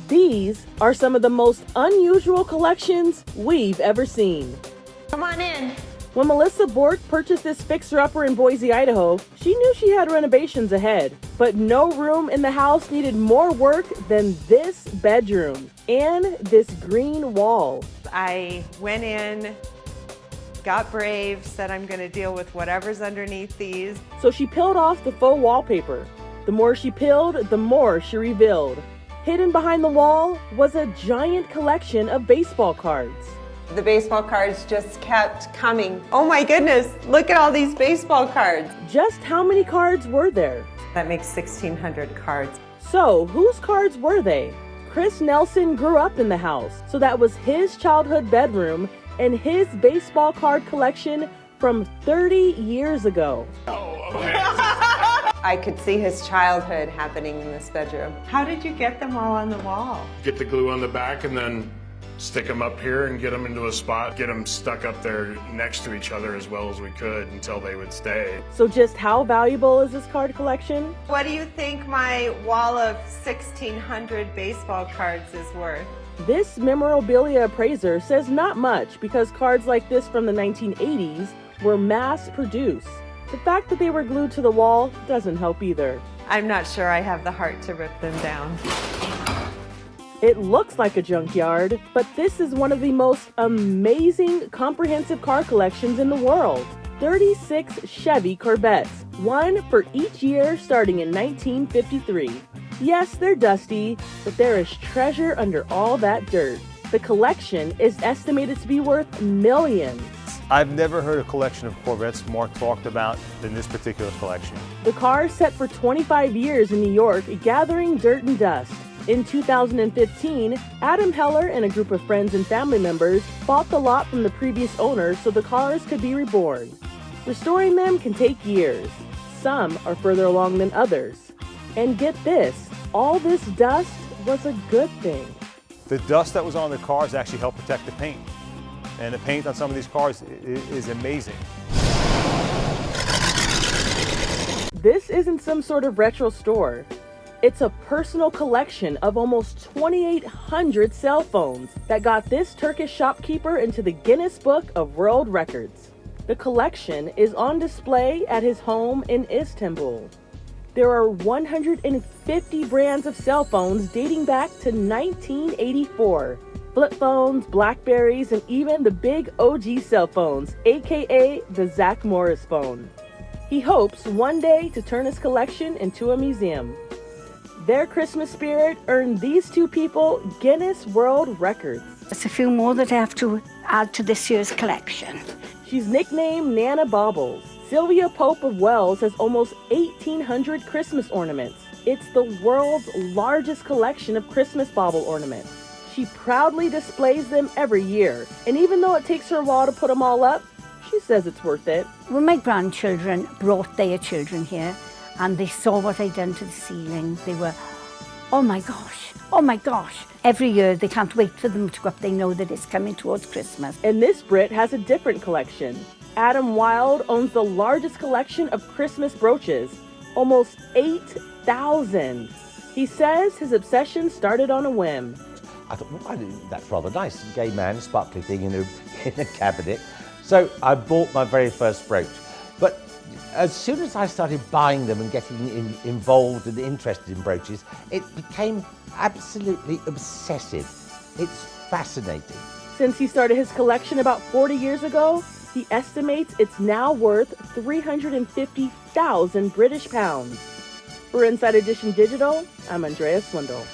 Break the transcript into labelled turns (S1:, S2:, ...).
S1: These are some of the most unusual collections we've ever seen.
S2: Come on in.
S1: When Melissa Bork purchased this fixer-upper in Boise, Idaho, she knew she had renovations ahead. But no room in the house needed more work than this bedroom and this green wall.
S2: I went in, got brave, said I'm going to deal with whatever's underneath these.
S1: So she peeled off the faux wallpaper. The more she peeled, the more she revealed. Hidden behind the wall was a giant collection of baseball cards.
S2: The baseball cards just kept coming. Oh my goodness, look at all these baseball cards.
S1: Just how many cards were there?
S2: That makes 1,600 cards.
S1: So, whose cards were they? Chris Nelson grew up in the house, so that was his childhood bedroom and his baseball card collection from 30 years ago.
S2: I could see his childhood happening in this bedroom. How did you get them all on the wall?
S3: Get the glue on the back and then stick them up here and get them into a spot, get them stuck up there next to each other as well as we could until they would stay.
S1: So just how valuable is this card collection?
S2: What do you think my wall of 1,600 baseball cards is worth?
S1: This memorabilia appraiser says not much because cards like this from the 1980s were mass-produced. The fact that they were glued to the wall doesn't help either.
S2: I'm not sure I have the heart to rip them down.
S1: It looks like a junkyard, but this is one of the most amazing comprehensive car collections in the world. 36 Chevy Corvettes, one for each year starting in 1953. Yes, they're dusty, but there is treasure under all that dirt. The collection is estimated to be worth millions.
S4: I've never heard a collection of Corvettes more talked about than this particular collection.
S1: The car set for 25 years in New York, gathering dirt and dust. In 2015, Adam Heller and a group of friends and family members bought the lot from the previous owner so the cars could be reborn. Restoring them can take years. Some are further along than others. And get this, all this dust was a good thing.
S4: The dust that was on the cars actually helped protect the paint. And the paint on some of these cars is amazing.
S1: This isn't some sort of retro store. It's a personal collection of almost 2,800 cell phones that got this Turkish shopkeeper into the Guinness Book of World Records. The collection is on display at his home in Istanbul. There are 150 brands of cell phones dating back to 1984. Flip phones, Blackberries, and even the big OG cell phones, aka the Zach Morris phone. He hopes one day to turn his collection into a museum. Their Christmas spirit earned these two people Guinness World Records.
S5: There's a few more that I have to add to this year's collection.
S1: She's nicknamed Nana Baubles. Sylvia Pope of Wells has almost 1,800 Christmas ornaments. It's the world's largest collection of Christmas bauble ornaments. She proudly displays them every year, and even though it takes her a while to put them all up, she says it's worth it.
S5: When my grandchildren brought their children here and they saw what I'd done to the ceiling, they were, oh my gosh, oh my gosh. Every year they can't wait for them to go up. They know that it's coming towards Christmas.
S1: And this Brit has a different collection. Adam Wilde owns the largest collection of Christmas brooches, almost 8,000. He says his obsession started on a whim.
S6: I thought, well, that's rather nice, a gay man, sparkly thing in a cabinet. So I bought my very first brooch. But as soon as I started buying them and getting involved and interested in brooches, it became absolutely obsessive. It's fascinating.
S1: Since he started his collection about 40 years ago, he estimates it's now worth 350,000 British pounds. For Inside Edition Digital, I'm Andrea Swindle.